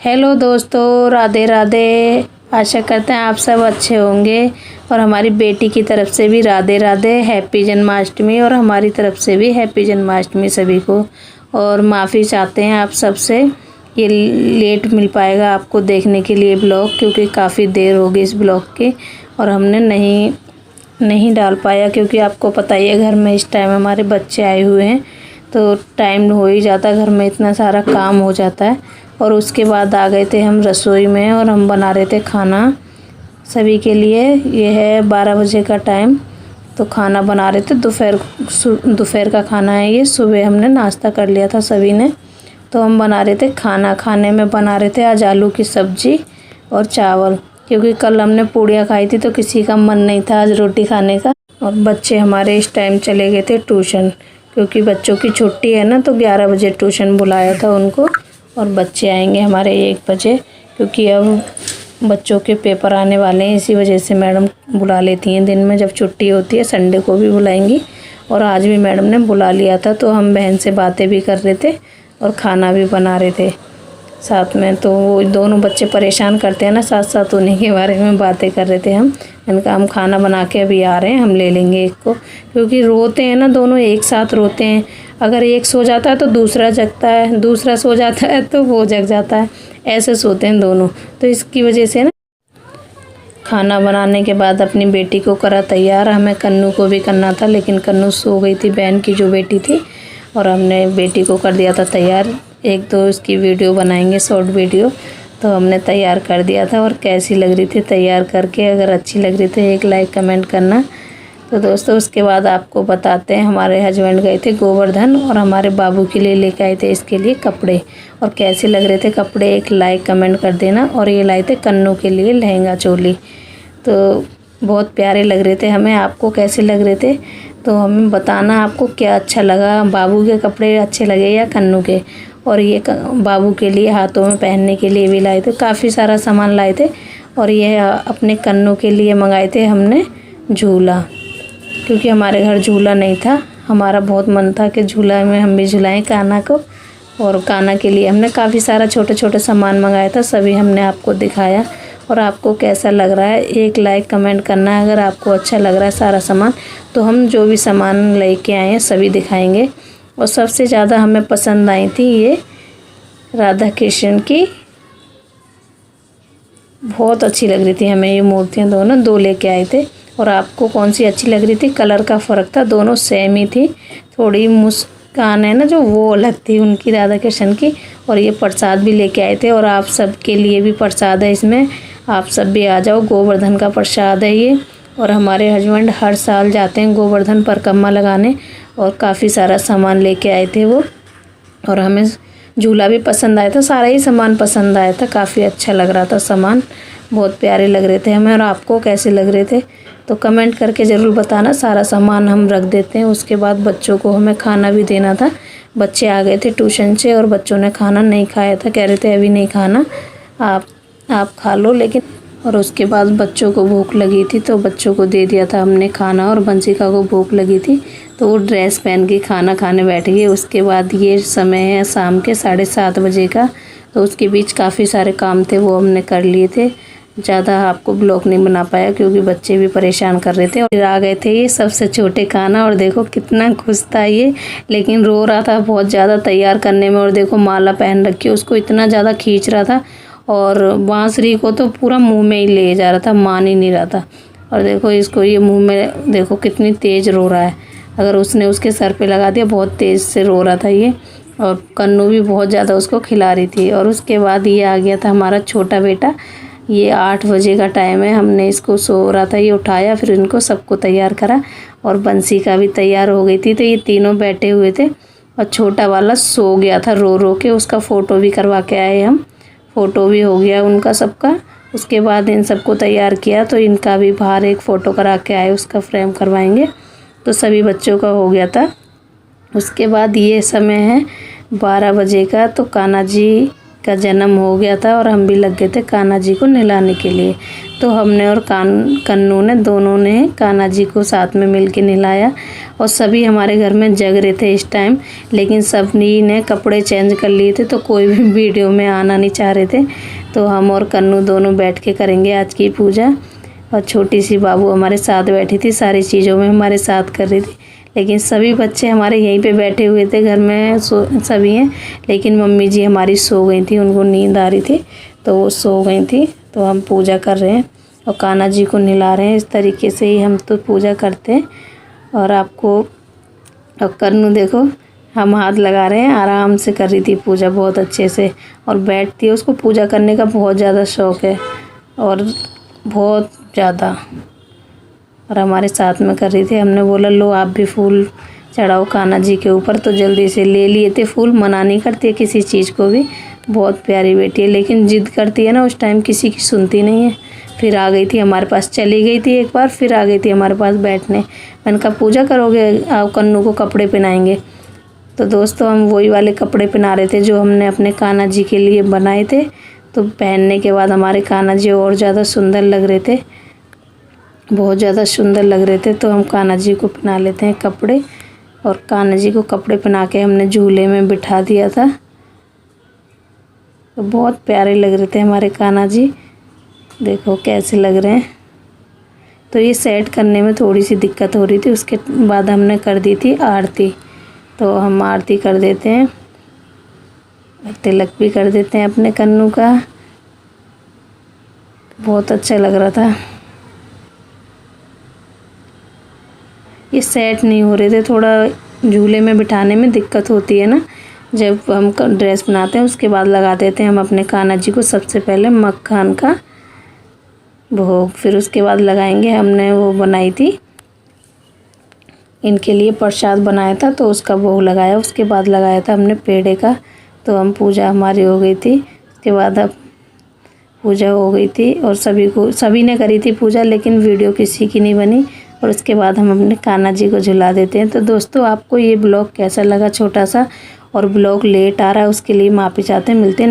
Hello दोस्तों, राधे राधे। आशा करते हैं आप सब अच्छे होंगे और हमारी बेटी की तरफ से भी राधे राधे, हैप्पी जन्माष्टमी। और हमारी तरफ से भी हैप्पी जन्माष्टमी सभी को। और माफ़ी चाहते हैं आप सबसे, ये लेट मिल पाएगा आपको देखने के लिए ब्लॉग, क्योंकि काफ़ी देर हो गई इस ब्लॉग की और हमने नहीं डाल पाया, क्योंकि आपको पता ही है घर में इस टाइम हमारे बच्चे आए हुए हैं तो टाइम हो ही जाता है, घर में इतना सारा काम हो जाता है। और उसके बाद आ गए थे हम रसोई में और हम बना रहे थे खाना सभी के लिए। ये है 12 बजे का टाइम, तो खाना बना रहे थे। दोपहर का खाना है ये। सुबह हमने नाश्ता कर लिया था सभी ने, तो हम बना रहे थे खाना। खाने में बना रहे थे आज आलू की सब्जी और चावल, क्योंकि कल हमने पूड़ियाँ खाई थी तो किसी का मन नहीं था आज रोटी खाने का। और बच्चे हमारे इस टाइम चले गए थे ट्यूशन, क्योंकि बच्चों की छुट्टी है ना, तो 11 बजे ट्यूशन बुलाया था उनको। और बच्चे आएंगे हमारे 1 बजे, क्योंकि अब बच्चों के पेपर आने वाले हैं। इसी वजह से मैडम बुला लेती हैं दिन में जब छुट्टी होती है। संडे को भी बुलाएंगी और आज भी मैडम ने बुला लिया था, तो हम बहन से बातें भी कर रहे थे और खाना भी बना रहे थे साथ में। तो वो दोनों बच्चे परेशान करते हैं ना, साथ साथ उन्हीं के बारे में बातें कर रहे थे हम। इनका हम खाना बना के अभी आ रहे हैं, हम ले लेंगे एक को, क्योंकि रोते हैं ना दोनों एक साथ रोते हैं। अगर एक सो जाता है तो दूसरा जगता है, दूसरा सो जाता है तो वो जग जाता है, ऐसे सोते हैं दोनों। तो इसकी वजह से ना खाना बनाने के बाद अपनी बेटी को करा तैयार। हमें कन्नू को भी करना था, लेकिन कन्नू सो गई थी, बहन की जो बेटी थी, और हमने बेटी को कर दिया था तैयार। एक तो इसकी वीडियो बनाएंगे, शॉर्ट वीडियो, तो हमने तैयार कर दिया था। और कैसी लग रही थी तैयार करके, अगर अच्छी लग रही थी एक लाइक कमेंट करना। तो दोस्तों उसके बाद आपको बताते हैं, हमारे हस्बैंड गए थे गोवर्धन और हमारे बाबू के लिए लेके आए थे इसके लिए कपड़े। और कैसे लग रहे थे कपड़े एक लाइक कमेंट कर देना। और ये लाए थे कन्नू के लिए लहंगा चोली, तो बहुत प्यारे लग रहे थे। हमें आपको कैसे लग रहे थे तो हमें बताना, आपको क्या अच्छा लगा, बाबू के कपड़े अच्छे लगे या कन्नू के। और ये बाबू के लिए हाथों में पहनने के लिए भी लाए थे, काफ़ी सारा सामान लाए थे। और ये अपने कन्नू के लिए मंगाए थे हमने झूला, क्योंकि हमारे घर झूला नहीं था। हमारा बहुत मन था कि झूला में हम भी झुलाएं कान्हा को। और कान्हा के लिए हमने काफ़ी सारा छोटे छोटे सामान मंगाया था, सभी हमने आपको दिखाया। और आपको कैसा लग रहा है एक लाइक कमेंट करना है। अगर आपको अच्छा लग रहा है सारा सामान, तो हम जो भी सामान लेके आए हैं सभी दिखाएंगे। और सबसे ज़्यादा हमें पसंद आई थी ये राधा कृष्ण की, बहुत अच्छी लग रही थी हमें ये मूर्तियाँ। दोनों दो लेके आए थे। और आपको कौन सी अच्छी लग रही थी? कलर का फ़र्क था, दोनों सेम ही थी। थोड़ी मुस्कान है ना जो, वो अलग थी उनकी राधा कृष्ण की। और ये प्रसाद भी लेके आए थे, और आप सब के लिए भी प्रसाद है इसमें, आप सब भी आ जाओ। गोवर्धन का प्रसाद है ये। और हमारे हस्बैंड हर साल जाते हैं गोवर्धन परिक्रमा लगाने, और काफ़ी सारा सामान लेके आए थे वो। और हमें झूला भी पसंद आया था, सारा ही सामान पसंद आया था, काफ़ी अच्छा लग रहा था सामान, बहुत प्यारे लग रहे थे हमें। और आपको कैसे लग रहे थे तो कमेंट करके ज़रूर बताना। सारा सामान हम रख देते हैं। उसके बाद बच्चों को हमें खाना भी देना था। बच्चे आ गए थे ट्यूशन से और बच्चों ने खाना नहीं खाया था, कह रहे थे अभी नहीं खाना, आप खा लो। लेकिन और उसके बाद बच्चों को भूख लगी थी तो बच्चों को दे दिया था हमने खाना। और बंशिका को भूख लगी थी तो वो ड्रेस पहन के खाना खाने बैठ गई। उसके बाद ये समय है शाम के 7:30 बजे का, तो उसके बीच काफ़ी सारे काम थे वो हमने कर लिए थे। ज़्यादा आपको ब्लॉग नहीं बना पाया क्योंकि बच्चे भी परेशान कर रहे थे। और फिर आ गए थे ये सबसे छोटे कान्हा, और देखो कितना खुश था ये, लेकिन रो रहा था बहुत ज़्यादा तैयार करने में। और देखो माला पहन रखी है, उसको इतना ज़्यादा खींच रहा था। और बांसुरी को तो पूरा मुंह में ही ले जा रहा था, मान ही नहीं रहा था। और देखो इसको ये मुंह में, देखो कितनी तेज़ रो रहा है। अगर उसने उसके सर पे लगा दिया, बहुत तेज़ से रो रहा था ये। और कन्नू भी बहुत ज़्यादा उसको खिला रही थी। और उसके बाद ये आ गया था हमारा छोटा बेटा। ये 8 बजे का टाइम है, हमने इसको सो रहा था ये उठाया, फिर इनको सबको तैयार करा। और बंशिका भी तैयार हो गई थी, तो ये तीनों बैठे हुए थे। और छोटा वाला सो गया था रो रो के, उसका फ़ोटो भी करवा के आए हम, फ़ोटो भी हो गया उनका सबका। उसके बाद इन सबको तैयार किया, तो इनका भी बाहर एक फ़ोटो करा के आए, उसका फ्रेम करवाएंगे। तो सभी बच्चों का हो गया था। उसके बाद ये समय है 12 बजे का, तो कान्हा जी का जन्म हो गया था और हम भी लग गए थे कान्हा जी को नहलाने के लिए। तो हमने और कन्नू ने दोनों ने कान्हा जी को साथ में मिल के नहलाया और सभी हमारे घर में जग रहे थे इस टाइम, लेकिन सभी ने कपड़े चेंज कर लिए थे तो कोई भी वीडियो में आना नहीं चाह रहे थे। तो हम और कन्नू दोनों बैठ के करेंगे आज की पूजा। और छोटी सी बाबू हमारे साथ बैठी थी, सारी चीज़ों में हमारे साथ कर रही थी, लेकिन सभी बच्चे हमारे यहीं पे बैठे हुए थे। घर में सभी हैं, लेकिन मम्मी जी हमारी सो गई थी, उनको नींद आ रही थी तो वो सो गई थी। तो हम पूजा कर रहे हैं और कान्हा जी को नहला रहे हैं। इस तरीके से ही हम तो पूजा करते हैं। और आपको और कन्नू देखो हम हाथ लगा रहे हैं, आराम से कर रही थी पूजा बहुत अच्छे से और बैठती है। उसको पूजा करने का बहुत ज़्यादा शौक़ है और बहुत ज़्यादा, और हमारे साथ में कर रही थी। हमने बोला लो आप भी फूल चढ़ाओ कान्हा जी के ऊपर, तो जल्दी से ले लिए थे फूल। मना नहीं करती है किसी चीज़ को भी, बहुत प्यारी बेटी है, लेकिन जिद करती है ना उस टाइम किसी की सुनती नहीं है। फिर आ गई थी हमारे पास, चली गई थी एक बार, फिर आ गई थी हमारे पास बैठने। मैंने कहा पूजा करोगे, आओ कन्नू को कपड़े पहनाएंगे। तो दोस्तों हम वही वाले कपड़े पहना रहे थे जो हमने अपने कान्हा जी के लिए बनाए थे। तो पहनने के बाद हमारे कान्हा जी और ज़्यादा सुंदर लग रहे थे, बहुत ज़्यादा सुंदर लग रहे थे। तो हम कान्हा जी को पहना लेते हैं कपड़े, और कान्हा जी को कपड़े पहना के हमने झूले में बिठा दिया था। तो बहुत प्यारे लग रहे थे हमारे कान्हा जी, देखो कैसे लग रहे हैं। तो ये सेट करने में थोड़ी सी दिक्कत हो रही थी। उसके बाद हमने कर दी थी आरती। तो हम आरती कर देते हैं, तिलक भी कर देते हैं अपने कन्नू का। बहुत अच्छा लग रहा था। ये सेट नहीं हो रहे थे, थोड़ा झूले में बिठाने में दिक्कत होती है ना, जब हम ड्रेस बनाते हैं उसके बाद लगा देते हैं हम अपने कान्हा जी को। सबसे पहले मक्खन का भोग, फिर उसके बाद लगाएंगे। हमने वो बनाई थी इनके लिए प्रसाद बनाया था तो उसका भोग लगाया, उसके बाद लगाया था हमने पेड़े का। तो हम पूजा हमारी हो गई थी। उसके बाद अब पूजा हो गई थी और सभी ने करी थी पूजा, लेकिन वीडियो किसी की नहीं बनी। और उसके बाद हम अपने कान्हा जी को झुला देते हैं। तो दोस्तों आपको ये ब्लॉग कैसा लगा, छोटा सा, और ब्लॉग लेट आ रहा है उसके लिए माफ़ी चाहते हैं। मिलते हैं